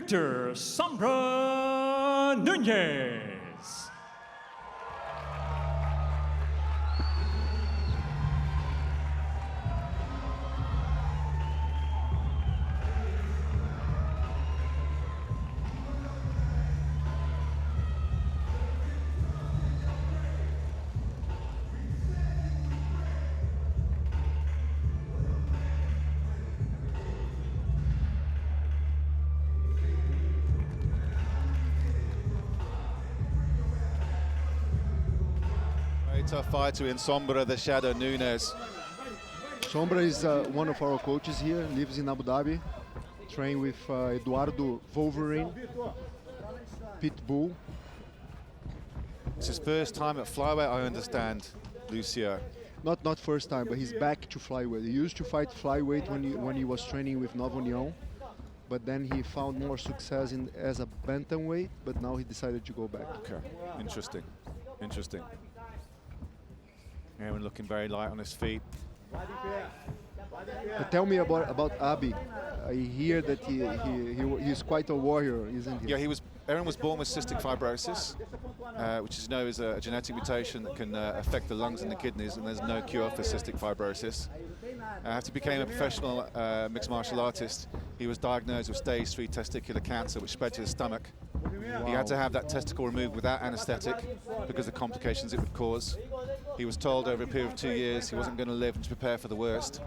Victor Sombra Nunes. Tough fighter in Sombra, the Shadow Nunes. Sombra is one of our coaches here, lives in Abu Dhabi, trained with Eduardo Wolverine, Pitbull. It's his first time at flyweight, I understand, Lucio. Not first time, but he's back to flyweight. He used to fight flyweight when he was training with Nova União, but then he found more success as a bantamweight, but now he decided to go back. Okay, interesting, interesting. Aaron looking very light on his feet. But tell me about Aby. I hear that he's quite a warrior, isn't he? Yeah, Aaron was born with cystic fibrosis, which is known as a genetic mutation that can affect the lungs and the kidneys, and there's no cure for cystic fibrosis. After he became a professional mixed martial artist, he was diagnosed with stage 3 testicular cancer, which spread to his stomach. Wow. He had to have that testicle removed without anesthetic because of the complications it would cause. He was told over a period of 2 years he wasn't going to live and to prepare for the worst,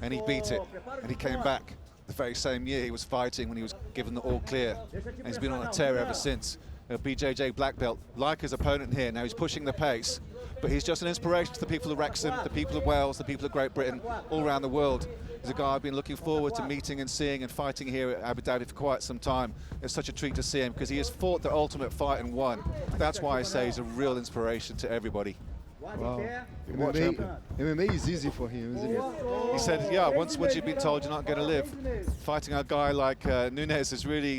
and he beat it, and he came back the very same year he was fighting when he was given the all clear, and he's been on a tear ever since. A BJJ black belt, like his opponent here, now he's pushing the pace, but he's just an inspiration to the people of Wrexham, the people of Wales, the people of Great Britain, all around the world. He's a guy I've been looking forward to meeting and seeing and fighting here at Abu Dhabi for quite some time. It's such a treat to see him because he has fought the ultimate fight and won. That's why I say he's a real inspiration to everybody. Wow. MMA is easy for him, isn't it? He said, yeah, once you've been told you're not going to live, fighting a guy like Nunes is really,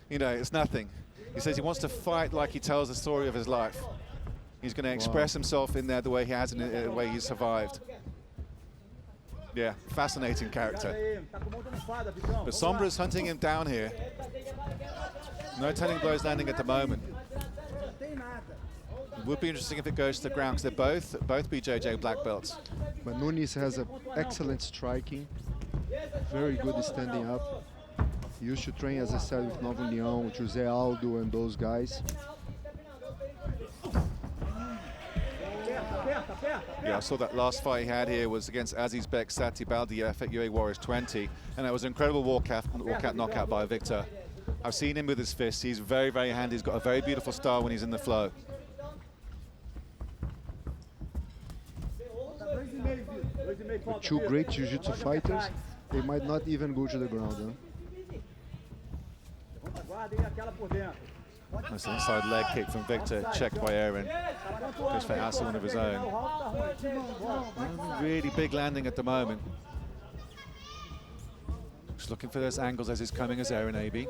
you know, it's nothing. He says he wants to fight like he tells the story of his life. He's going to express himself in there the way he has and the way he's survived. Yeah, fascinating character. But Sombra's hunting him down here. No turning blows landing at the moment. It would be interesting if it goes to the ground because they're both BJJ black belts. But Nunes has an excellent striking, very good standing up. He used to train, as I said, with Nova União, José Aldo and those guys. Yeah, I saw that last fight he had here was against Azizbek Satibaldiev at UAE Warriors 20, and that was an incredible walkout knockout by Victor. I've seen him with his fists. He's very, very handy. He's got a very beautiful style when he's in the flow. With two great jiu-jitsu fighters, they might not even go to the ground. Huh? That's an inside leg kick from Victor, checked by Aaron. Goes for Asa, one of his own. Really big landing at the moment. Just looking for those angles as he's coming as Aaron Aby.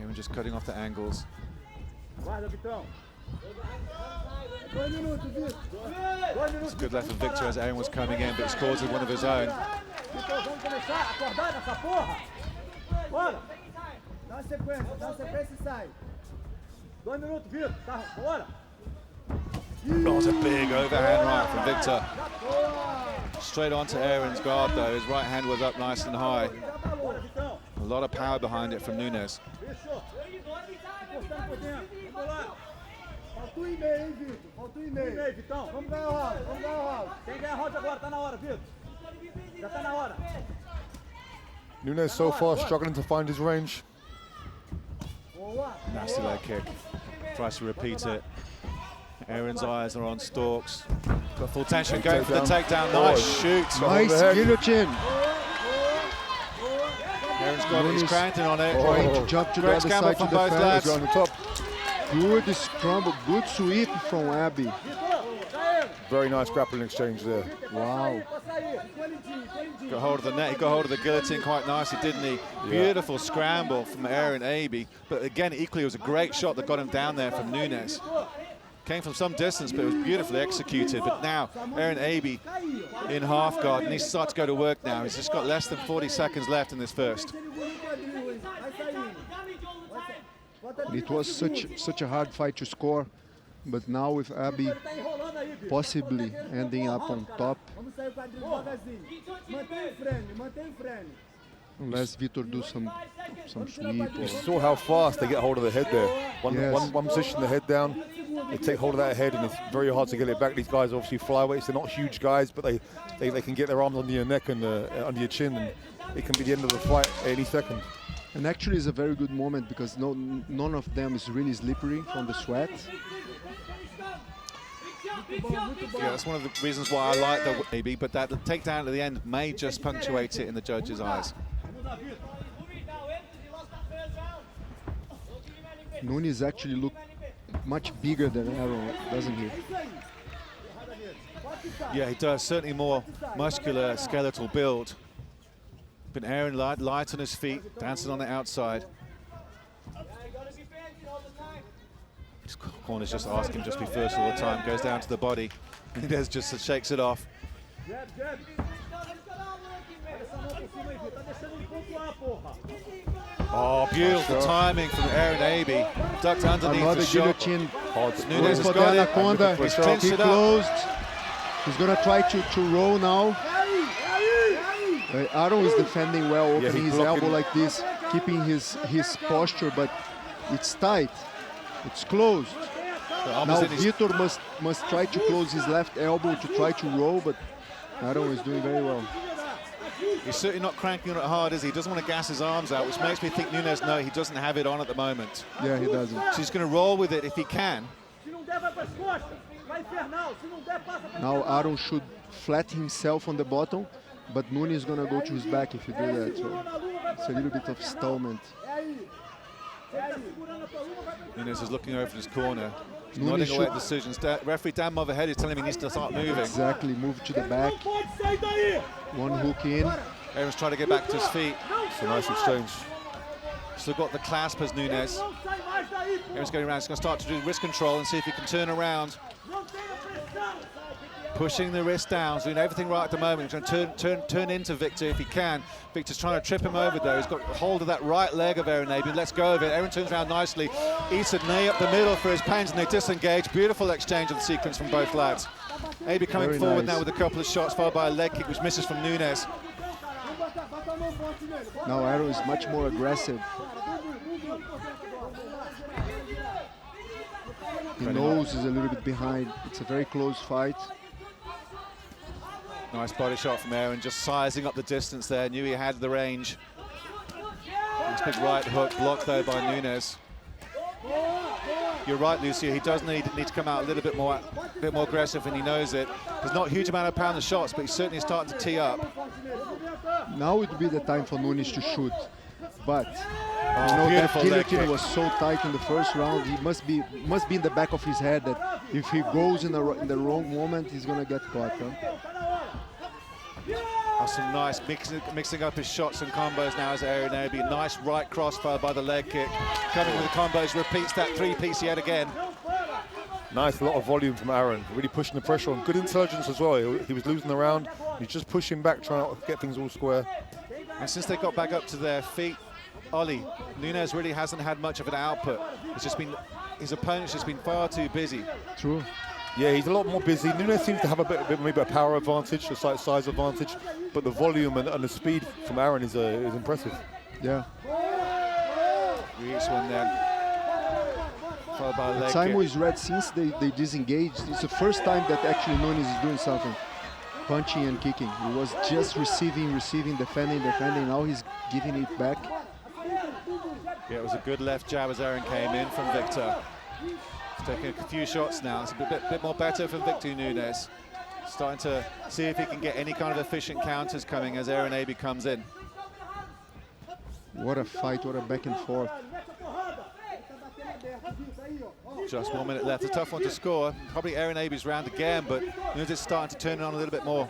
Aaron just cutting off the angles. It's a good left from Victor as Aaron was coming in, but he scores with one of his own. That was a big overhand right from Victor. Straight onto Aaron's guard though, his right hand was up nice and high. A lot of power behind it from Nunes. Nunes so far struggling to find his range. Nasty leg kick. Tries to repeat it. Aaron's eyes are on stalks. Got full tension going for the takedown. Nice shoot. Nice guillotine. Aaron's got it. He's cranking on it. Trying to jump to the other side to both defend. lads. On the top. Good scramble, good sweep from Aby. Very nice grappling exchange there. Wow. Got hold of the net, he got hold of the guillotine quite nicely, didn't he? Yeah. Beautiful scramble from Aaron Aby. But again, equally, it was a great shot that got him down there from Nunes. Came from some distance, but it was beautifully executed. But now, Aaron Aby in half guard, and he's starting to go to work now. He's just got less than 40 seconds left in this first. It was such a hard fight to score, but now with Aby possibly ending up on top, unless Vitor do some sweep. You saw how fast they get hold of the head there. One position, the head down, they take hold of that head, and it's very hard to get it back. These guys are obviously flyweights. They're not huge guys, but they can get their arms under your neck and under your chin, and it can be the end of the fight any second. And actually, it's a very good moment because none of them is really slippery from the sweat. Yeah, that's one of the reasons why I like the Aby, but that the takedown at the end may just punctuate it in the judge's eyes. Nunes actually looked much bigger than Aaron, doesn't he? Yeah, he does. Certainly more muscular, skeletal build. But Aaron light on his feet, dancing on the outside. His corner's just asking just be first all the time. Goes down to the body. Nunes just shakes it off. Oh, beautiful timing from Aaron Aby. Ducked underneath Another the shot. guillotine. Nunes has For the got anaconda. it. He's clinched He it up. closed. He's gonna try to roll now. Aaron is defending well, opening his elbow like this, keeping his posture, but it's tight. It's closed. Now Vitor must try to close his left elbow to try to roll, but Aaron is doing very well. He's certainly not cranking on it hard, is he? He doesn't want to gas his arms out, which makes me think Nunes, no, he doesn't have it on at the moment. Yeah, he doesn't. So he's going to roll with it if he can. Now Aaron should flat himself on the bottom, but Nunes is going to go to his back if you do that. So it's a little bit of stallment. Nunes is looking over his corner. He's nodding away at decisions. Referee Dan Motherhead is telling him he needs to start moving. Exactly, move to the back. One hook in. Aaron's trying to get back to his feet. It's a nice exchange. Still got the clasp as Nunes. Aaron's going around. He's going to start to do wrist control and see if he can turn around. Pushing the wrist down, doing everything right at the moment. He's going to turn into Victor if he can. Victor's trying to trip him over though. He's got hold of that right leg of Aaron Aby. Let's go of it. Aaron turns around nicely. Eats a knee up the middle for his pains and they disengage. Beautiful exchange of the sequence from both lads. Aby coming Very forward nice. now with a couple of shots, followed by a leg kick which misses from Nunes. Now Aaron is much more aggressive. He knows he's a little bit behind. It's a very close fight. Nice body shot from Aaron, just sizing up the distance there. Knew he had the range. Nice big right hook, blocked though by Nunes. You're right, Lucia. He does need to come out a little bit more aggressive, and he knows it. There's not a huge amount of pound of shots, but he's certainly starting to tee up. Now would be the time for Nunes to shoot, but you know that beautiful leg guillotine kick. was so tight in the first round. He must be in the back of his head that if he goes in the wrong moment, he's gonna get caught. Huh? Some nice mixing up his shots and combos now as Aaron Aby. Nice right crossfire by the leg kick. Coming with the combos, repeats that three-piece yet again. Nice, a lot of volume from Aaron. Really pushing the pressure on. Good intelligence as well. He was losing the round. He's just pushing back, trying to get things all square. And since they got back up to their feet, Ollie, Nunes really hasn't had much of an output. It's just been, his opponent's just been far too busy. True. Yeah, he's a lot more busy. Nunes seems to have a bit maybe a power advantage, a slight size advantage, but the volume and the speed from Aaron is impressive. Yeah. Reaches one then. Followed by a leg Simon kick. is red since they disengaged. It's the first time that actually Nunes is doing something. Punching and kicking. He was just receiving, defending. Now he's giving it back. Yeah, it was a good left jab as Aaron came in from Victor. He's taking a few shots now. It's a bit more better from Victor Nunes. Starting to see if he can get any kind of efficient counters coming as Aaron Aby comes in. What a fight, what a back and forth. Just 1 minute left. A tough one to score. Probably Aaron Aby's round again, but Nunes is starting to turn it on a little bit more.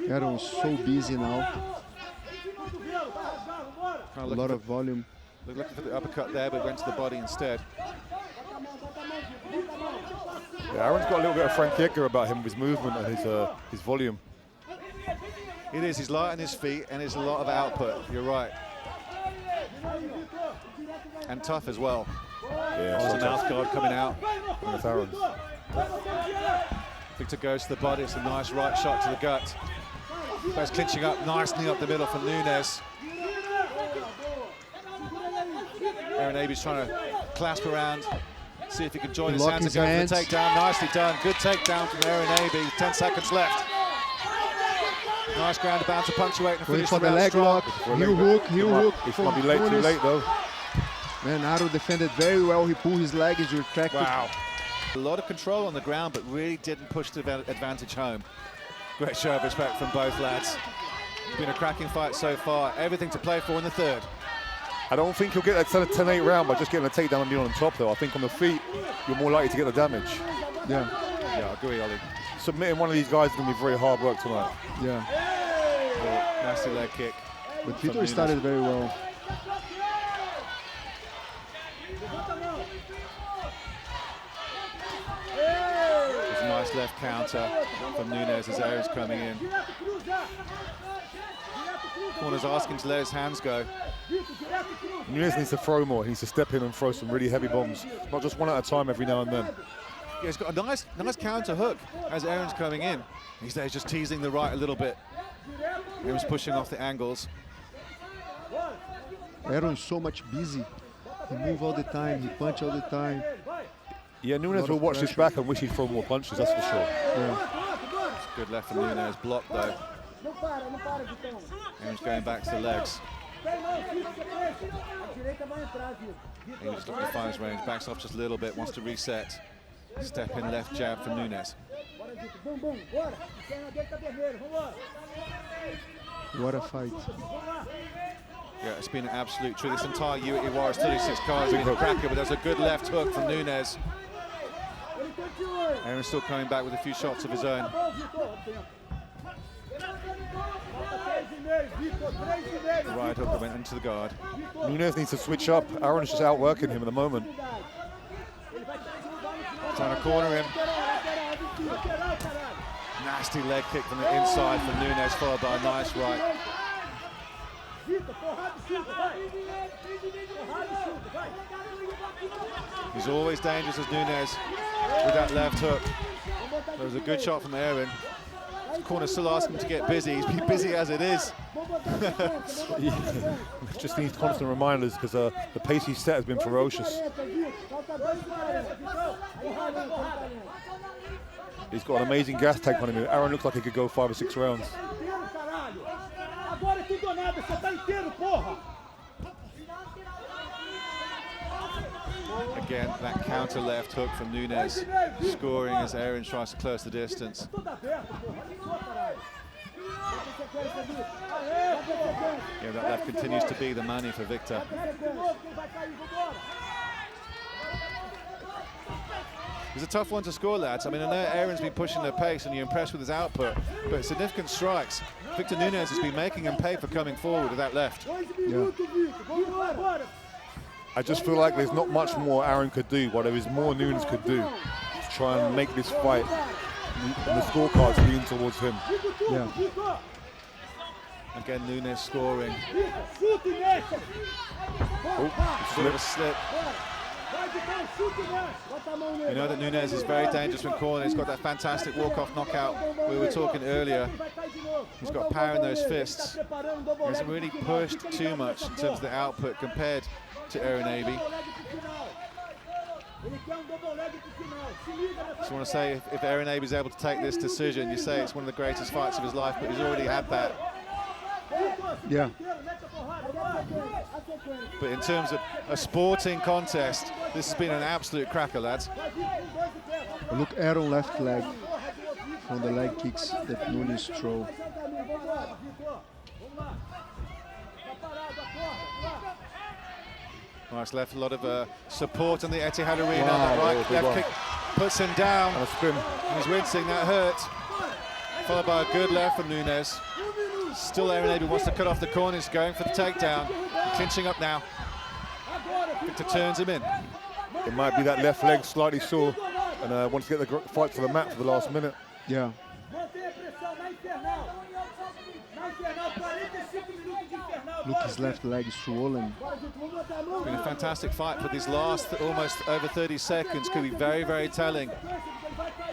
Aaron's so busy now. A lot of volume. Looking for the uppercut there, but went to the body instead. Yeah, Aaron's got a little bit of Frank Edgar about him with his movement and his volume. It is. He's light on his feet, and there's a lot of output. You're right. And tough as well. Yeah, There's a mouth guard coming out. And it's Aaron's. Victor goes to the body. It's a nice right shot to the gut. Both clinching up nicely up the middle from Nunes. Aaron Aby's trying to clasp around, see if he can join his hands and go for the takedown. Nicely done. Good takedown from Aaron Aby. 10 seconds left. Nice ground to bounce to punctuate and finish for the the leg lock. Heel hook. It's might be late, too late though. Man, Aaron defended very well. He pulled his leg, he's retracted. Wow. A lot of control on the ground, but really didn't push the advantage home. Great show of respect from both lads. It's been a cracking fight so far. Everything to play for in the third. I don't think you'll get that 10-8 round by just getting a takedown and being on top though. I think on the feet, you're more likely to get the damage. Yeah. Yeah, I agree, Ollie. Submitting one of these guys is going to be very hard work tonight. Yeah. Nasty leg kick. But Vitor started very well. There's a nice left counter from Nunes as Aaron's coming in. Corner's asking to let his hands go. Nunes needs to throw more. He needs to step in and throw some really heavy bombs. Not just one at a time every now and then. Yeah, he's got a nice counter hook as Aaron's coming in. He's there just teasing the right a little bit. Aaron's pushing off the angles. Aaron's so much busy. He moves all the time, he punches all the time. Yeah, Nunes will watch his back and wish he'd throw more punches, that's for sure. Yeah. Good left from Nunes, blocked though. Aaron's going back to the legs. He just looking to find his range, backs off just a little bit, wants to reset. Step in left jab from Nunes. What a fight. Yeah, it's been an absolute treat. This entire UAE Warriors 36 cards has been a cracker, but there's a good left hook from Nunes. Aaron's still coming back with a few shots of his own. Right hook that went into the guard. Nunes needs to switch up. Aaron's just outworking him at the moment. Trying to corner him. Nasty leg kick from the inside from Nunes, followed by a nice right. He's always dangerous as Nunes with that left hook. There was a good shot from Aaron. The corner's still asking him to get busy. He's been busy as it is. Just needs constant reminders because the pace he's set has been ferocious. He's got an amazing gas tank on him. Aaron looks like he could go 5 or 6 rounds. Again, that counter left hook from Nunes, scoring as Aaron tries to close the distance. Yeah, that left continues to be the money for Victor. It's a tough one to score, lads. I mean, I know Aaron's been pushing the pace and you're impressed with his output, but significant strikes. Victor Nunes has been making him pay for coming forward with that left. Yeah. I just feel like there's not much more Aaron could do, but there is more Nunes could do to try and make this fight and the scorecards lean towards him. Yeah. Again, Nunes scoring. Oh, Bit of a slip. You know that Nunes is very dangerous when cornered. He's got that fantastic walk-off knockout we were talking earlier. He's got power in those fists. He hasn't really pushed too much in terms of the output compared to Aaron Aby. Just want to say, if Aaron Aby is able to take this decision, you say it's one of the greatest fights of his life, but he's already had that. Yeah. But in terms of a sporting contest, this has been an absolute cracker, lads. Look, Aaron left leg from the leg kicks that Nunes throw. Nice left, a lot of support on the Etihad Arena. Wow, That right left kick puts him down. and a spin. He's wincing, that hurt. Followed by a good left from Nunes. Still Aaron Aby wants to cut off the corners, going for the takedown. Clinching up now. Victor turns him in. It might be that left leg slightly sore, and wants to get the fight to the mat for the last minute. Yeah. Look, his left leg is swollen. It's been a fantastic fight for these last almost over 30 seconds. Could be very, very telling.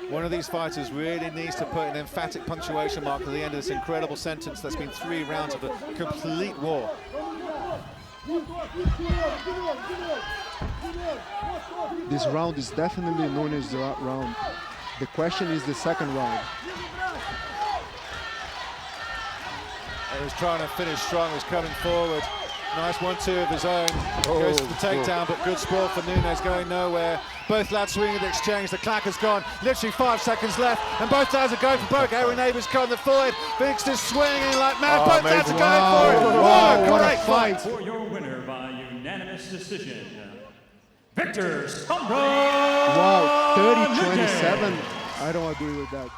One of these fighters really needs to put an emphatic punctuation mark at the end of this incredible sentence that's been 3 rounds of a complete war. This round is definitely Nunes' round. The question is the second round. He was trying to finish strong, was coming forward. Nice 1-2 of his own. Goes to the takedown, but good sprawl for Nunes, going nowhere. Both lads swinging the exchange. The clack has gone. Literally 5 seconds left, and both lads are going for broke. Aaron Aby's caught the forward. Victor's swinging like mad. Both lads are going for it. Wow, what a fight! For your winner by unanimous decision, Victor Sombra. Wow, 30-27. I don't agree with that.